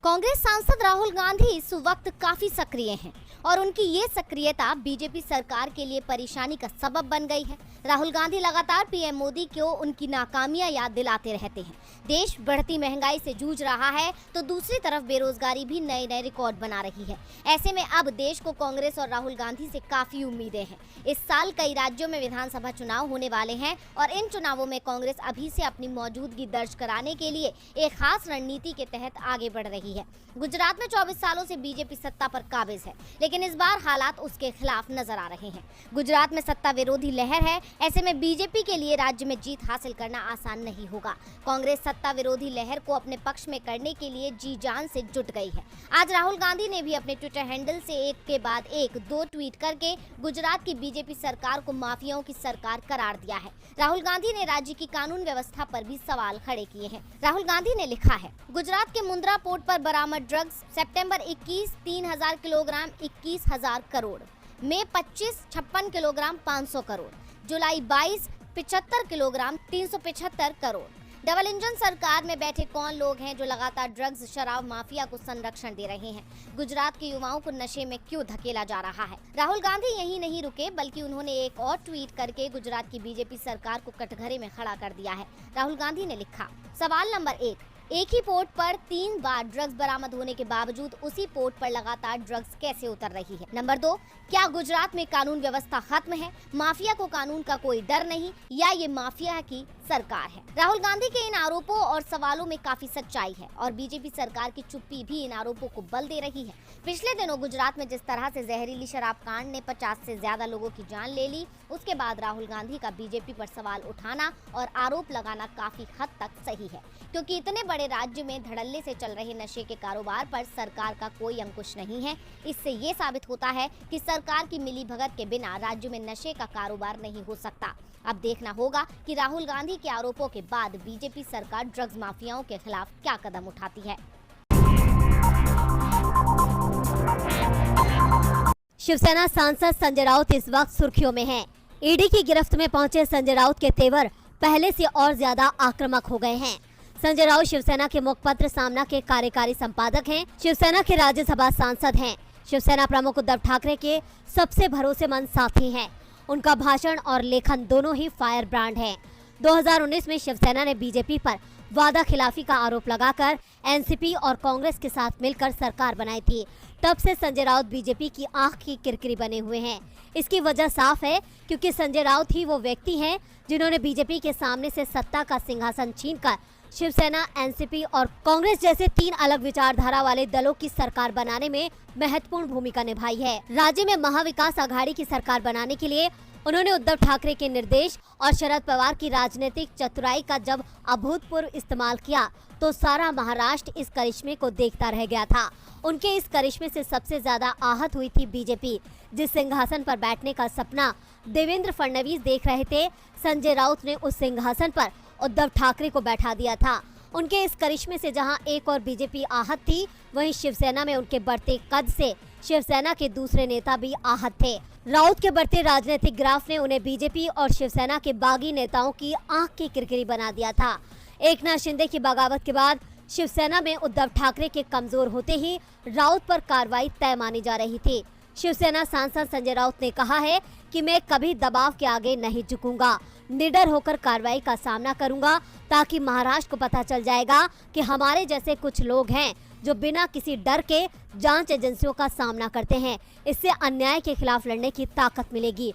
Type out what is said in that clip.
कांग्रेस सांसद राहुल गांधी इस वक्त काफी सक्रिय हैं और उनकी ये सक्रियता बीजेपी सरकार के लिए परेशानी का सबब बन गई है। राहुल गांधी लगातार पीएम मोदी को उनकी नाकामियां याद दिलाते रहते हैं। देश बढ़ती महंगाई से जूझ रहा है तो दूसरी तरफ बेरोजगारी भी नए नए रिकॉर्ड बना रही है। ऐसे में अब देश को कांग्रेस और राहुल गांधी से काफी उम्मीदें हैं। इस साल कई राज्यों में विधानसभा चुनाव होने वाले हैं और इन चुनावों में कांग्रेस अभी से अपनी मौजूदगी दर्ज कराने के लिए एक खास रणनीति के तहत आगे बढ़ रही है। गुजरात में 24 सालों से बीजेपी सत्ता पर काबिज है, लेकिन इस बार हालात उसके खिलाफ नजर आ रहे हैं। गुजरात में सत्ता विरोधी लहर है। ऐसे में बीजेपी के लिए राज्य में जीत हासिल करना आसान नहीं होगा। कांग्रेस सत्ता विरोधी लहर को अपने पक्ष में करने के लिए जी जान से जुट गई है। आज राहुल गांधी ने भी अपने ट्विटर हैंडल से एक के बाद एक दो ट्वीट करके गुजरात की बीजेपी सरकार को माफियाओं की सरकार करार दिया है। राहुल गांधी ने राज्य की कानून व्यवस्था पर भी सवाल खड़े किए हैं। राहुल गांधी ने लिखा है, गुजरात के मुंद्रा पोर्ट पर बरामद ड्रग्स सितंबर 21 3000 किलोग्राम 21,000 करोड़, मई 25 56 किलोग्राम 500 करोड़, जुलाई 22 75 किलोग्राम 375 करोड़। डबल इंजन सरकार में बैठे कौन लोग हैं जो लगातार ड्रग्स शराब माफिया को संरक्षण दे रहे हैं? गुजरात के युवाओं को नशे में क्यों धकेला जा रहा है? राहुल गांधी यही नहीं रुके, बल्कि उन्होंने एक और ट्वीट करके गुजरात की बीजेपी सरकार को कटघरे में खड़ा कर दिया है। राहुल गांधी ने लिखा, सवाल नंबर 1, एक ही पोर्ट पर 3 बार ड्रग्स बरामद होने के बावजूद उसी पोर्ट पर लगातार ड्रग्स कैसे उतर रही है? नंबर 2, क्या गुजरात में कानून व्यवस्था खत्म है? माफिया को कानून का कोई डर नहीं या ये माफिया की सरकार है? राहुल गांधी के इन आरोपों और सवालों में काफी सच्चाई है और बीजेपी सरकार की चुप्पी भी इन आरोपों को बल दे रही है। पिछले दिनों गुजरात में जिस तरह से जहरीली शराब कांड ने 50 से ज्यादा लोगों की जान ले ली, उसके बाद राहुल गांधी का बीजेपी पर सवाल उठाना और आरोप लगाना काफी हद तक सही है, क्योंकि इतने बड़े राज्य में धड़ल्ले से चल रहे नशे के कारोबार पर सरकार का कोई अंकुश नहीं है। इससे ये साबित होता है कि सरकार की मिलीभगत के बिना राज्य में नशे का कारोबार नहीं हो सकता। अब देखना होगा कि राहुल गांधी के आरोपों के बाद बीजेपी सरकार ड्रग्स माफियाओं के खिलाफ क्या कदम उठाती है। शिवसेना सांसद संजय राउत इस वक्त सुर्खियों में हैं। ईडी की गिरफ्त में पहुंचे संजय राउत के तेवर पहले से और ज्यादा आक्रामक हो गए हैं। संजय राउत शिवसेना के मुखपत्र सामना के कार्यकारी संपादक हैं। शिवसेना के राज्यसभा सांसद हैं। शिवसेना प्रमुख उद्धव ठाकरे के सबसे भरोसेमंद साथी हैं। उनका भाषण और लेखन दोनों ही फायर ब्रांड हैं। 2019 में शिवसेना ने बीजेपी पर वादा खिलाफी का आरोप लगाकर एनसीपी और कांग्रेस के साथ मिलकर सरकार बनाई थी। तब से संजय राउत बीजेपी की आंख की किरकिरी बने हुए हैं। इसकी वजह साफ है, क्योंकि संजय राउत ही वो व्यक्ति हैं जिन्होंने बीजेपी के सामने से सत्ता का सिंहासन छीनकर शिवसेना, एनसीपी और कांग्रेस जैसे 3 अलग विचारधारा वाले दलों की सरकार बनाने में महत्वपूर्ण भूमिका निभाई है। राज्य में महाविकास आघाड़ी की सरकार बनाने के लिए उन्होंने उद्धव ठाकरे के निर्देश और शरद पवार की राजनीतिक चतुराई का जब अभूतपूर्व इस्तेमाल किया तो सारा महाराष्ट्र इस करिश्मे को देखता रह गया था। उनके इस करिश्मे से सबसे ज्यादा आहत हुई थी बीजेपी, जिस सिंहासन पर बैठने का सपना देवेंद्र फडणवीस देख रहे थे। संजय राउत ने उस सिंहासन पर उद्धव ठाकरे को बैठा दिया था। उनके इस करिश्मे से जहां एक और बीजेपी आहत थी, वहीं शिवसेना में उनके बढ़ते कद से शिवसेना के दूसरे नेता भी आहत थे। राउत के बढ़ते राजनीतिक ग्राफ ने उन्हें बीजेपी और शिवसेना के बागी नेताओं की आंख की किरकिरी बना दिया था। एकनाथ शिंदे की बगावत के बाद शिवसेना में उद्धव ठाकरे के कमजोर होते ही राउत पर कार्रवाई तय मानी जा रही थी। शिवसेना सांसद संजय राउत ने कहा है कि मैं कभी दबाव के आगे नहीं झुकूंगा, निडर होकर कार्रवाई का सामना करूंगा, ताकि महाराष्ट्र को पता चल जाएगा कि हमारे जैसे कुछ लोग हैं जो बिना किसी डर के जांच एजेंसियों का सामना करते हैं। इससे अन्याय के खिलाफ लड़ने की ताकत मिलेगी।